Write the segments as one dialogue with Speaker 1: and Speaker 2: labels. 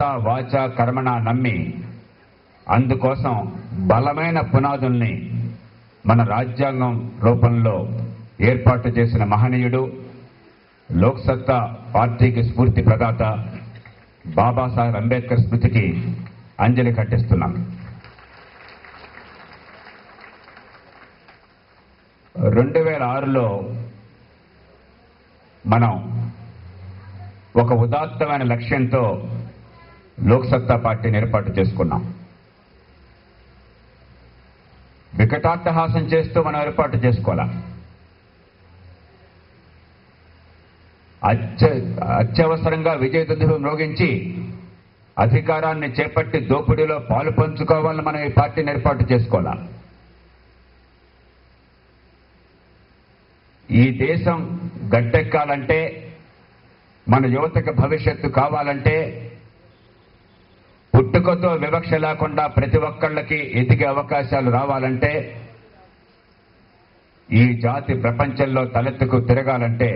Speaker 1: వాచ కర్మణ నమ్మి అందుకోసం బలమైన పునాదుల్ని మన రాజ్యాంగం రూపంలో ఏర్పాటు చేసిన మహనీయుడు లోక్సత్తా పార్టీకి స్ఫూర్తి ప్రదాత బాబాసాహెబ్ అంబేద్కర్ స్మృతికి అంజలి ఘటిస్తున్నాం. 2006లో మనం ఒక ఉదాత్తమైన లక్ష్యంతో లోక్సత్తా పార్టీని ఏర్పాటు చేసుకున్నాం. వికటాట్టహాసం చేస్తూ మనం ఏర్పాటు చేసుకోవాలా. అత్యవసరంగా విజయదుందుభి మ్రోగించి అధికారాన్ని చేపట్టి దోపిడీలో పాలు పంచుకోవాలని మనం ఈ పార్టీని ఏర్పాటు చేసుకోవాలా. ఈ దేశం గట్టెక్కాలంటే, మన యువతకు భవిష్యత్తు కావాలంటే, పుట్టుకతో వివక్ష లేకుండా ప్రతి ఒక్కళ్ళకి ఎదిగే అవకాశాలు రావాలంటే, ఈ జాతి ప్రపంచంలో తలెత్తుకు తిరగాలంటే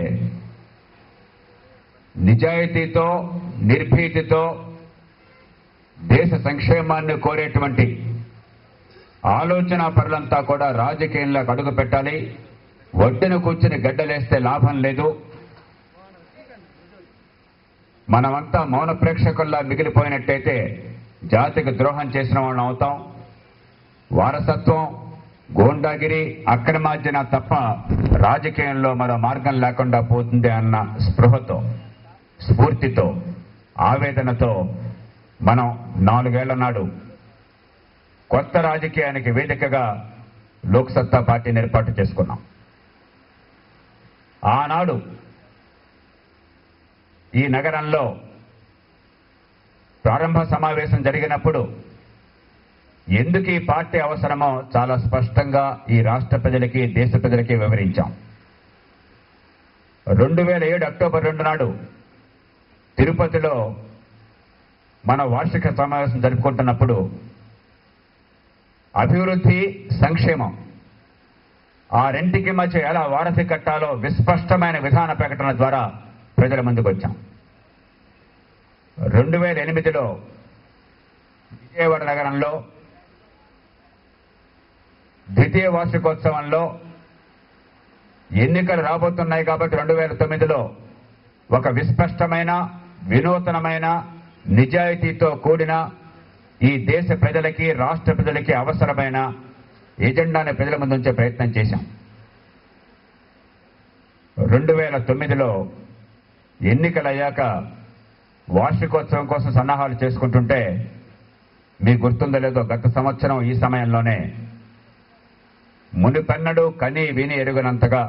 Speaker 1: నిజాయితీతో నిర్భీతితో దేశ సంక్షేమాన్ని కోరేటువంటి ఆలోచన పరులంతా కూడా రాజకీయంలోకి అడుగు పెట్టాలి. ఒడ్డున కూర్చుని గడ్డలేస్తే లాభం లేదు. మనమంతా మౌన ప్రేక్షకుల్లా మిగిలిపోయినట్టయితే జాతికి ద్రోహం చేసిన వాళ్ళం అవుతాం. వారసత్వం, గోండాగిరి, అక్రమార్జన తప్ప రాజకీయంలో మరో మార్గం లేకుండా పోతుంది అన్న స్పృహతో, స్ఫూర్తితో, ఆవేదనతో మనం 4 ఏళ్ల నాడు కొత్త రాజకీయానికి వేదికగా లోక్సత్తా పార్టీని ఏర్పాటు చేసుకున్నాం. ఆనాడు ఈ నగరంలో ప్రారంభ సమావేశం జరిగినప్పుడు ఎందుకు ఈ పార్టీ అవసరమో చాలా స్పష్టంగా ఈ రాష్ట్ర ప్రజలకి, దేశ ప్రజలకి వివరించాం. 2007 అక్టోబర్ 2 నాడు తిరుపతిలో మన వార్షిక సమావేశం జరుపుకుంటున్నప్పుడు అభివృద్ధి, సంక్షేమం ఆ రెంటికి మధ్య ఎలా వారధి కట్టాలో విస్పష్టమైన విధాన ప్రకటన ద్వారా ప్రజల ముందుకు వచ్చాం. 2008లో విజయవాడ నగరంలో ద్వితీయ వార్షికోత్సవంలో ఎన్నికలు రాబోతున్నాయి కాబట్టి 2009లో ఒక విస్పష్టమైన, వినూతనమైన, నిజాయితీతో కూడిన ఈ దేశ ప్రజలకి, రాష్ట్ర ప్రజలకి అవసరమైన ఎజెండాని ప్రజల ముందు ఉంచే ప్రయత్నం చేశాం. 2009లో ఎన్నికలయ్యాక వార్షికోత్సవం కోసం సన్నాహాలు చేసుకుంటుంటే మీకు గుర్తుందో లేదో, గత సంవత్సరం ఈ సమయంలోనే మునిపెన్నడూ కని విని ఎరుగనంతగా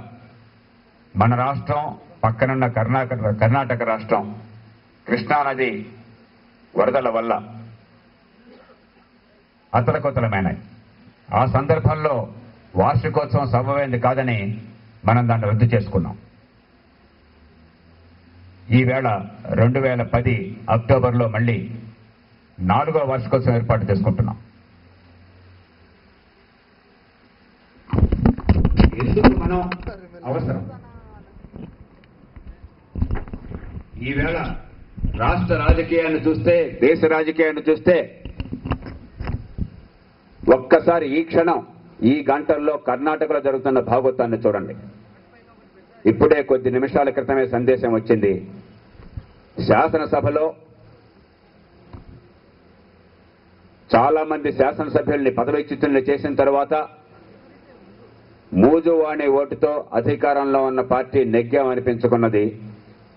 Speaker 1: మన రాష్ట్రం, పక్కనున్న కర్ణాటక రాష్ట్రం కృష్ణానది వరదల వల్ల అతలకుతలమైనాయి. ఆ సందర్భంలో వార్షికోత్సవం సబబైంది కాదని మనం దాన్ని రద్దు చేసుకున్నాం. ఈవేళ 2010 అక్టోబర్లో మళ్ళీ 4వ వార్షికోత్సవం ఏర్పాటు చేసుకుంటున్నాం. ఎందుకు మనం అవసరం? ఈవేళ రాష్ట్ర రాజకీయాన్ని చూస్తే, దేశ రాజకీయాన్ని చూస్తే ఒక్కసారి ఈ క్షణం, ఈ గంటల్లో కర్ణాటకలో జరుగుతున్న భాగవతాన్ని చూడండి. ఇప్పుడే కొద్ది నిమిషాల క్రితమే సందేశం వచ్చింది. శాసనసభలో చాలా మంది శాసనసభ్యుల్ని పదవీచ్యుతుల్ని చేసిన తర్వాత మూజువాణి ఓటుతో అధికారంలో ఉన్న పార్టీ నెగ్గామనిపించుకున్నది.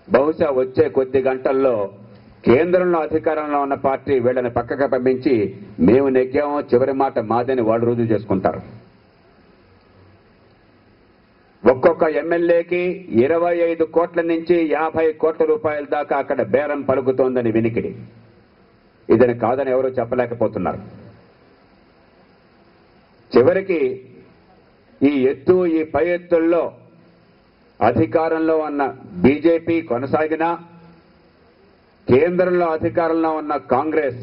Speaker 1: బహుశా వచ్చే కొద్ది గంటల్లో కేంద్రంలో అధికారంలో ఉన్న పార్టీ వీళ్ళని పక్కకు పంపించి మేము నెగ్గామో, చివరి మాట మాదని వాళ్ళు రుజువు చేసుకుంటారు. ఒక్కొక్క ఎమ్మెల్యేకి 25 కోట్ల నుంచి 50 కోట్ల రూపాయల దాకా అక్కడ బేరం పలుకుతోందని వినికిడి. ఇదని కాదని ఎవరూ చెప్పలేకపోతున్నారు. చివరికి ఈ ఎత్తు, ఈ పై ఎత్తుల్లో అధికారంలో ఉన్న బీజేపీ కొనసాగినా, కేంద్రంలో అధికారంలో ఉన్న కాంగ్రెస్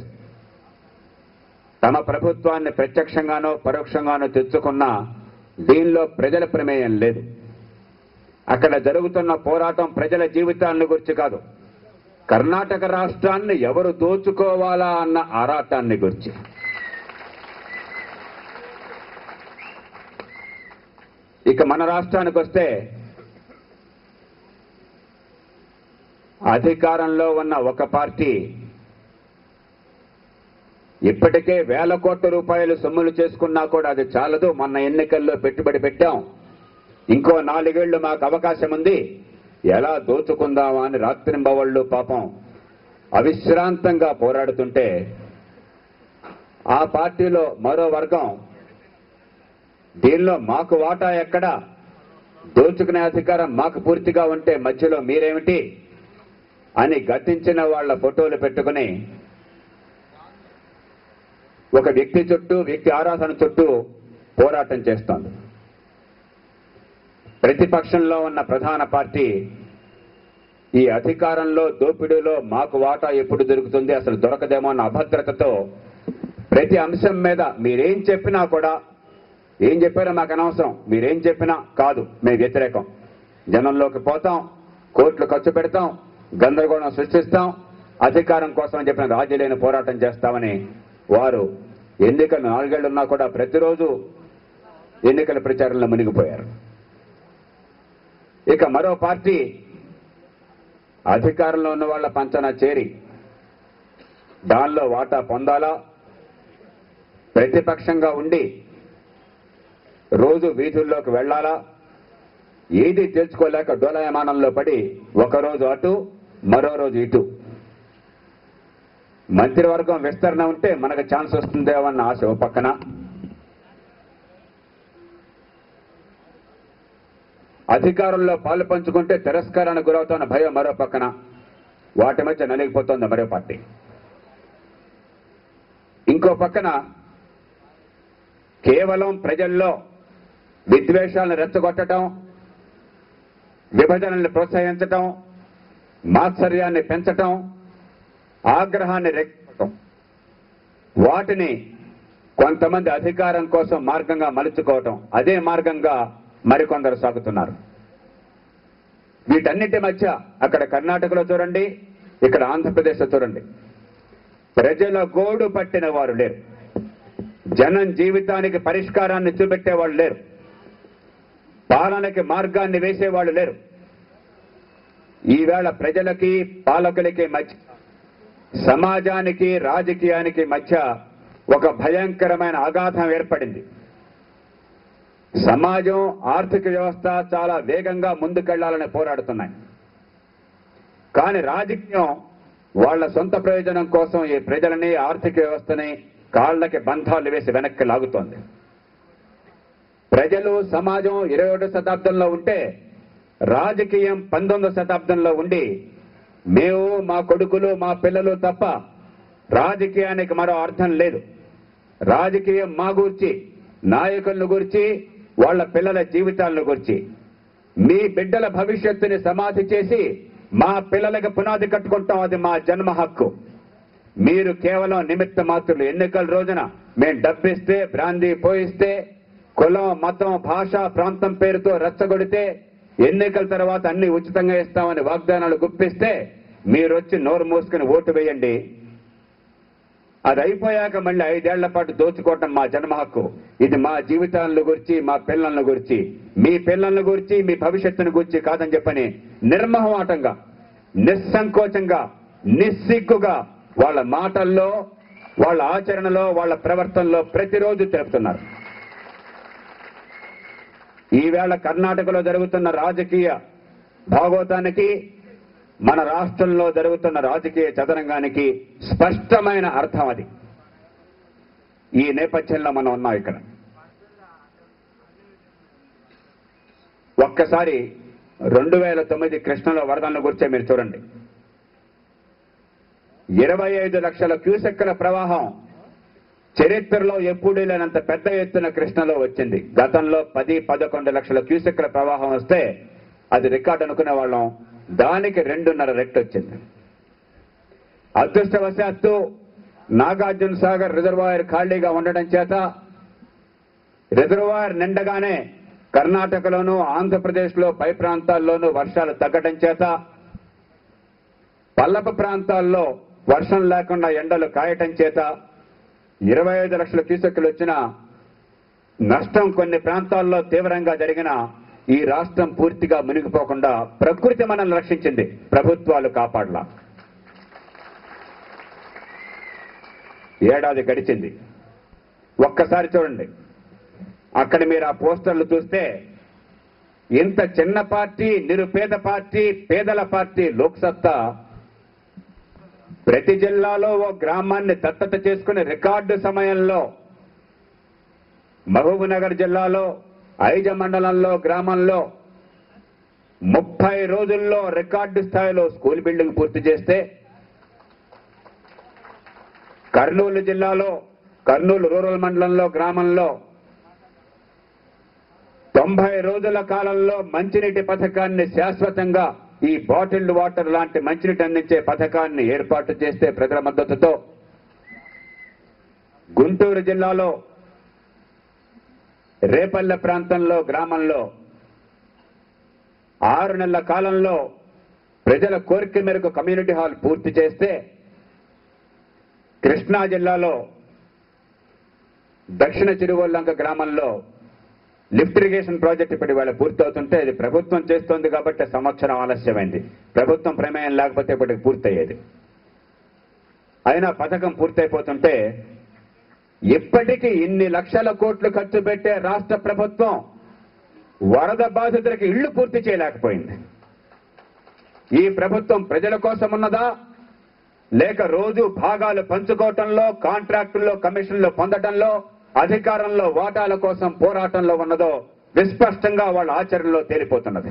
Speaker 1: తమ ప్రభుత్వాన్ని ప్రత్యక్షంగానో పరోక్షంగానో తెచ్చుకున్నా దీనిలో ప్రజల ప్రమేయం లేదు. అక్కడ జరుగుతున్న పోరాటం ప్రజల జీవితాలను గురించి కాదు, కర్ణాటక రాష్ట్రాన్ని ఎవరు దోచుకోవాలా అన్న ఆరాటాన్ని గురించి, ఇక మన రాష్ట్రానికి వస్తే అధికారంలో ఉన్న ఒక పార్టీ ఇప్పటికే వేల కోట్ల రూపాయలు సొమ్ములు చేసుకున్నా కూడా అది చాలదు, మొన్న ఎన్నికల్లో పెట్టుబడి పెట్టాం, ఇంకో 4 ఏళ్లు మాకు అవకాశం ఉంది, ఎలా దోచుకుందామా అని రాత్రింబవళ్ళు పాపం అవిశ్రాంతంగా పోరాడుతుంటే ఆ పార్టీలో మరో వర్గం దీనిలో మాకు వాటా ఎక్కడ, దోచుకునే అధికారం మాకు పూర్తిగా ఉంటే మధ్యలో మీరేమిటి అని గతించిన వాళ్ల ఫోటోలు పెట్టుకుని ఒక వ్యక్తి చుట్టూ, వ్యక్తి ఆరాధన చుట్టూ పోరాటం చేస్తోంది. ప్రతిపక్షంలో ఉన్న ప్రధాన పార్టీ ఈ అధికారంలో దోపిడీలో మాకు వాటా ఎప్పుడు దొరుకుతుంది, అసలు దొరకదేమో అన్న అభద్రతతో ప్రతి అంశం మీద మీరేం చెప్పినా కూడా, ఏం చెప్పారో మాకు అనవసరం, మీరేం చెప్పినా కాదు, మేము వ్యతిరేకం, జనంలోకి పోతాం, కోట్లు ఖర్చు పెడతాం, గందరగోళం సృష్టిస్తాం, అధికారం కోసం అని చెప్పిన రాజీ లేని పోరాటం చేస్తామని వారు ఎన్నికలు 4 ఏళ్లున్నా కూడా ప్రతిరోజు ఎన్నికల ప్రచారంలో మునిగిపోయారు. ఇక మరో పార్టీ అధికారంలో ఉన్న వాళ్ళ పంచన చేరి దానిలో వాటా పొందాలా, ప్రతిపక్షంగా ఉండి రోజు వీధుల్లోకి వెళ్లాలా, ఏది తెలుసుకోలేక డోలాయమానంలో పడి ఒకరోజు అటు మరో రోజు ఇటు. మంత్రివర్గం విస్తరణ ఉంటే మనకు ఛాన్స్ వస్తుందేమన్న ఆశ ఓ పక్కన, అధికారంలో పాలు పంచుకుంటే తిరస్కారానికి గురవుతున్న భయం మరో పక్కన, వాటి మధ్య నలిగిపోతోంది మరో పార్టీ. ఇంకో పక్కన కేవలం ప్రజల్లో విద్వేషాలను రెచ్చగొట్టడం, విభజనల్ని ప్రోత్సహించటం, మాత్సర్యాన్ని పెంచటం, ఆగ్రహాన్ని రేకెత్తడం, వాటిని కొంతమంది అధికారం కోసం మార్గంగా మలుచుకోవటం, అదే మార్గంగా మరికొందరు సాగుతున్నారు. వీటన్నిటి మధ్య అక్కడ కర్ణాటకలో చూడండి, ఇక్కడ ఆంధ్రప్రదేశ్లో చూడండి, ప్రజల గోడు పట్టిన వారు లేరు, జనం జీవితానికి పరిష్కారాన్ని చూపెట్టేవాళ్ళు లేరు, పాలనకి మార్గాన్ని వేసేవాళ్ళు లేరు. ఈవేళ ప్రజలకి పాలకులకి మధ్య, సమాజానికి రాజకీయానికి మధ్య ఒక భయంకరమైన అగాధం ఏర్పడింది. సమాజం, ఆర్థిక వ్యవస్థ చాలా వేగంగా ముందుకెళ్లాలని పోరాడుతున్నాయి. కానీ రాజకీయం వాళ్ల సొంత ప్రయోజనం కోసం ఈ ప్రజలని, ఆర్థిక వ్యవస్థని కాళ్లకి బంధాలు వేసి వెనక్కి లాగుతోంది. ప్రజలు, సమాజం 21వ శతాబ్దంలో ఉంటే రాజకీయం 19వ శతాబ్దంలో ఉండి మేము, మా కొడుకులు, మా పిల్లలు తప్ప రాజకీయానికి మరో అర్థం లేదు. రాజకీయం మా గురించి, నాయకులను గురించి, వాళ్ల పిల్లల జీవితాలను గురించి. మీ బిడ్డల భవిష్యత్తుని సమాధి చేసి మా పిల్లలకి పునాది కట్టుకుంటాం, అది మా జన్మ హక్కు. మీరు కేవలం నిమిత్త మాత్రులు. ఎన్నికల రోజున మేము డబ్బిస్తే, బ్రాందీ పోయిస్తే, కులం, మతం, భాష, ప్రాంతం పేరుతో రెచ్చగొడితే, ఎన్నికల తర్వాత అన్ని ఉచితంగా ఇస్తామని వాగ్దానాలు గుప్పిస్తే మీరు వచ్చి నోరు మూసుకుని ఓటు వేయండి. అది అయిపోయాక మళ్ళీ 5 ఏళ్ల పాటు దోచుకోవటం మా జన్మ హక్కు. ఇది మా జీవితాలను గురించి, మా పిల్లలను గురించి, మీ పిల్లలను గురించి, మీ భవిష్యత్తును గురించి కాదని చెప్పని నిర్మోహమాటంగా, నిస్సంకోచంగా, నిస్సిగ్గుగా వాళ్ళ మాటల్లో, వాళ్ళ ఆచరణలో, వాళ్ళ ప్రవర్తనలో ప్రతిరోజు తెలుపుతున్నారు. ఈవేళ కర్ణాటకలో జరుగుతున్న రాజకీయ భాగోతానికి, మన రాష్ట్రంలో జరుగుతున్న రాజకీయ చదరంగానికి స్పష్టమైన అర్థం అది. ఈ నేపథ్యంలో మనం ఉన్నాం ఇక్కడ. ఒక్కసారి 2009 కృష్ణలో వరదలను గురించే మీరు చూడండి. 25 లక్షల క్యూసెక్కుల ప్రవాహం చరిత్రలో ఎప్పుడూ లేనంత పెద్ద ఎత్తున కృష్ణలో వచ్చింది. గతంలో 10-11 లక్షల క్యూసెక్కుల ప్రవాహం వస్తే అది రికార్డు అనుకునే వాళ్ళం, దానికి 2.5 రెట్లు వచ్చింది. అదృష్టవశాత్తు నాగార్జున సాగర్ రిజర్వాయర్ ఖాళీగా ఉండడం చేత రిజర్వాయర్ నిండగానే కర్ణాటకలోనూ, ఆంధ్రప్రదేశ్లో పై ప్రాంతాల్లోనూ వర్షాలు తగ్గడం చేత పల్లపు ప్రాంతాల్లో వర్షం లేకుండా ఎండలు కాయటం చేత 25 లక్షల క్యూసెక్కులు వచ్చిన నష్టం కొన్ని ప్రాంతాల్లో తీవ్రంగా జరిగిన ఈ రాష్ట్రం పూర్తిగా మునిగిపోకుండా ప్రకృతి మనల్ని రక్షించింది, ప్రభుత్వాలు కాపాడలా. ఏడాది గడిచింది. ఒక్కసారి చూడండి, అక్కడ మీరు ఆ పోస్టర్లు చూస్తే ఇంత చిన్న పార్టీ, నిరుపేద పార్టీ, పేదల పార్టీ లోక్సత్తా ప్రతి జిల్లాలో ఓ గ్రామాన్ని దత్తత చేసుకుని రికార్డు సమయంలో మహబూబ్నగర్ జిల్లాలో ఐజ మండలంలో గ్రామంలో 30 రోజుల్లో రికార్డు స్థాయిలో స్కూల్ బిల్డింగ్ పూర్తి చేస్తే, కర్నూలు జిల్లాలో కర్నూలు రూరల్ మండలంలో గ్రామంలో 90 రోజుల కాలంలో మంచినీటి పథకాన్ని శాశ్వతంగా ఈ బాటిల్డ్ వాటర్ లాంటి మంచినీటి అందించే పథకాన్ని ఏర్పాటు చేస్తే ప్రజల మద్దతుతో, గుంటూరు జిల్లాలో రేపల్లె ప్రాంతంలో గ్రామంలో 6 నెలల కాలంలో ప్రజల కోరిక మేరకు కమ్యూనిటీ హాల్ పూర్తి చేస్తే, కృష్ణా జిల్లాలో దక్షిణ చిరువల్లంక గ్రామంలో లిఫ్ట్ ఇరిగేషన్ ప్రాజెక్ట్ ఇప్పుడు ఇవాళ పూర్తవుతుంటే అది ప్రభుత్వం చేస్తోంది కాబట్టి సంవత్సరం ఆలస్యమైంది. ప్రభుత్వం ప్రమేయం లేకపోతే ఇప్పటికి పూర్తయ్యేది. అయినా పథకం పూర్తయిపోతుంటే ఇప్పటికీ ఇన్ని లక్షల కోట్లు ఖర్చు పెట్టే రాష్ట్ర ప్రభుత్వం వరద బాధితులకు ఇళ్లు పూర్తి చేయలేకపోయింది. ఈ ప్రభుత్వం ప్రజల కోసం ఉన్నదా, లేక రోజు భాగాలు పంచుకోవటంలో, కాంట్రాక్టుల్లో కమిషన్లు పొందడంలో, అధికారంలో వాటాల కోసం పోరాటంలో ఉన్నదో విస్పష్టంగా వాళ్ళ ఆచరణలో తేలిపోతున్నది.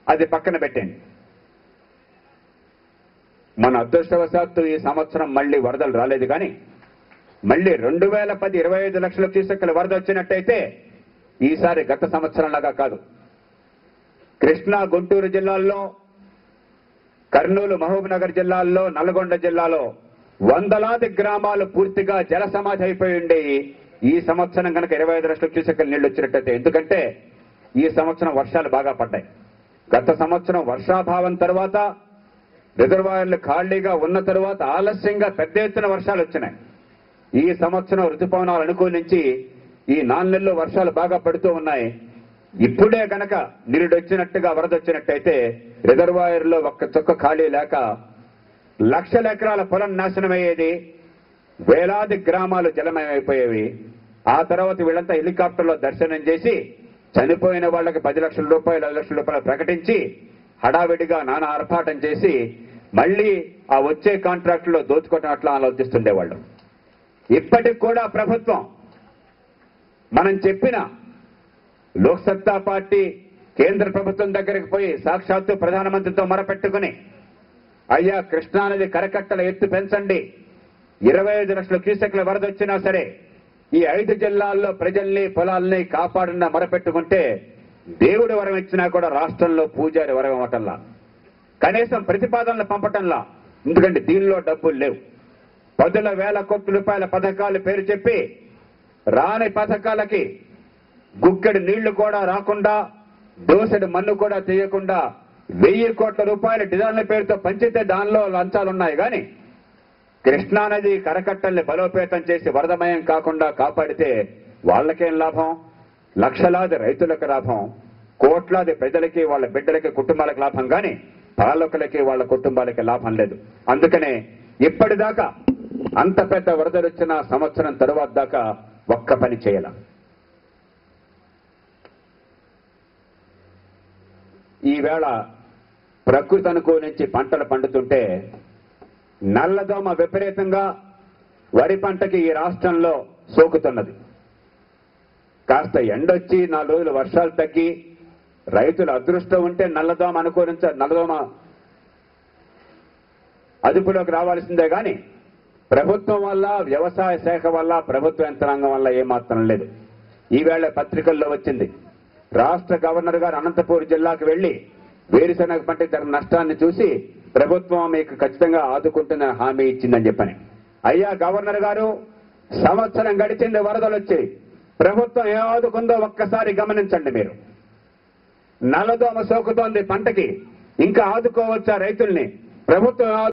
Speaker 1: అది పక్కన పెట్టండి. మన అదృష్టవశాత్తు ఈ సంవత్సరం మళ్లీ వరదలు రాలేదు, కానీ మళ్లీ 2010 25 లక్షల క్యూసెక్కుల వరద వచ్చినట్టయితే ఈసారి గత సంవత్సరంలాగా కాదు. కృష్ణా గుంటూరు జిల్లాల్లో, కర్నూలు మహబూబ్నగర్ జిల్లాల్లో, నల్గొండ జిల్లాలో వందలాది గ్రామాలు పూర్తిగా జల సమాధి అయిపోయి ఉండేవి. ఈ సంవత్సరం కనుక 25 లక్షల క్యూసెక్కుల నీళ్లు వచ్చినట్టయితే, ఎందుకంటే ఈ సంవత్సరం వర్షాలు బాగా పడ్డాయి. గత సంవత్సరం వర్షాభావం తర్వాత, రిజర్వాయర్లు ఖాళీగా ఉన్న తర్వాత ఆలస్యంగా పెద్ద ఎత్తున వర్షాలు వచ్చినాయి. ఈ సంవత్సరం ఋతుపవనాలు అనుకూలించి ఈ 4 నెలలు వర్షాలు బాగా పడుతూ ఉన్నాయి. ఇప్పుడే కనుక నిరుడొచ్చినట్టుగా వరదొచ్చినట్టయితే రిజర్వాయర్లో ఒక్క చుక్క ఖాళీ లేక లక్షల ఎకరాల పొలం నాశనమయ్యేది, వేలాది గ్రామాలు జలమయమైపోయేవి. ఆ తర్వాత వీళ్ళంతా హెలికాప్టర్లో దర్శనం చేసి చనిపోయిన వాళ్లకు 10 లక్షల రూపాయలు 5 లక్షల రూపాయలు ప్రకటించి హడావిడిగా నానా ఆర్భాటం చేసి మళ్లీ ఆ వచ్చే కాంట్రాక్టులో దోచుకోవటం అట్లా ఆలోచిస్తుండేవాళ్ళు. ఇప్పటికి కూడా ప్రభుత్వం మనం చెప్పిన లోక్సత్తా పార్టీ కేంద్ర ప్రభుత్వం దగ్గరికి పోయి సాక్షాత్తు ప్రధానమంత్రితో మొరపెట్టుకుని, అయ్యా కృష్ణా నది కరకట్టల ఎత్తు పెంచండి, 25 లక్షల క్యూసెక్ల వరద వచ్చినా సరే ఈ 5 జిల్లాల్లో ప్రజల్ని పొలాల్ని కాపాడిన మొరపెట్టుకుంటే దేవుడు వరం ఇచ్చినా కూడా రాష్ట్రంలో పూజారి వరం ఇవ్వటంలా, కనీసం ప్రతిపాదనలు పంపటంలా. ఎందుకంటే దీనిలో డబ్బులు లేవు. 10,000 కోట్ల రూపాయల పథకాలు పేరు చెప్పి రాని పథకాలకి గుక్కెడు నీళ్లు కూడా రాకుండా, దోసెడు మన్ను కూడా తీయకుండా 1000 కోట్ల రూపాయల డిజైన్ల పేరుతో పంచితే దానిలో లంచాలున్నాయి. కానీ కృష్ణానది కరకట్టల్ని బలోపేతం చేసి వరదమయం కాకుండా కాపాడితే వాళ్ళకేం లాభం? లక్షలాది రైతులకు లాభం, కోట్లాది ప్రజలకి, వాళ్ళ బిడ్డలకి, కుటుంబాలకు లాభం. కానీ పాలకులకి, వాళ్ళ కుటుంబాలకి లాభం లేదు. అందుకనే ఇప్పటిదాకా అంత పెద్ద వరదలు వచ్చిన సంవత్సరం తరువాత దాకా ఒక్క పని చేయాల. ఈవేళ ప్రకృతి అనుకూలించి పంటలు పండుతుంటే నల్లదోమ విపరీతంగా వరి పంటకి ఈ రాష్ట్రంలో సోకుతున్నది. కాస్త ఎండొచ్చి 4 రోజులు వర్షాలు తగ్గి రైతుల అదృష్టం ఉంటే నల్లదోమ అదుపులోకి రావాల్సిందే. కానీ ప్రభుత్వం వల్ల, వ్యవసాయ శాఖ వల్ల, ప్రభుత్వ యంత్రాంగం వల్ల ఏమాత్రం లేదు. ఈవేళ పత్రికల్లో వచ్చింది, రాష్ట్ర గవర్నర్ గారు అనంతపూర్ జిల్లాకు వెళ్లి వేరుశనగ పంట జరిగిన నష్టాన్ని చూసి ప్రభుత్వం మీకు ఖచ్చితంగా ఆదుకుంటుందని హామీ ఇచ్చిందని చెప్పని. అయ్యా గవర్నర్ గారు, సంవత్సరం గడిచింది, వరదలు వచ్చి ప్రభుత్వం ఏ ఆదుకుందో ఒక్కసారి గమనించండి. మీరు
Speaker 2: నల్లదోమ సోకుతోంది పంటకి. ఇంకా ఆదుకోవచ్చా రైతుల్ని? ప్రభుత్వం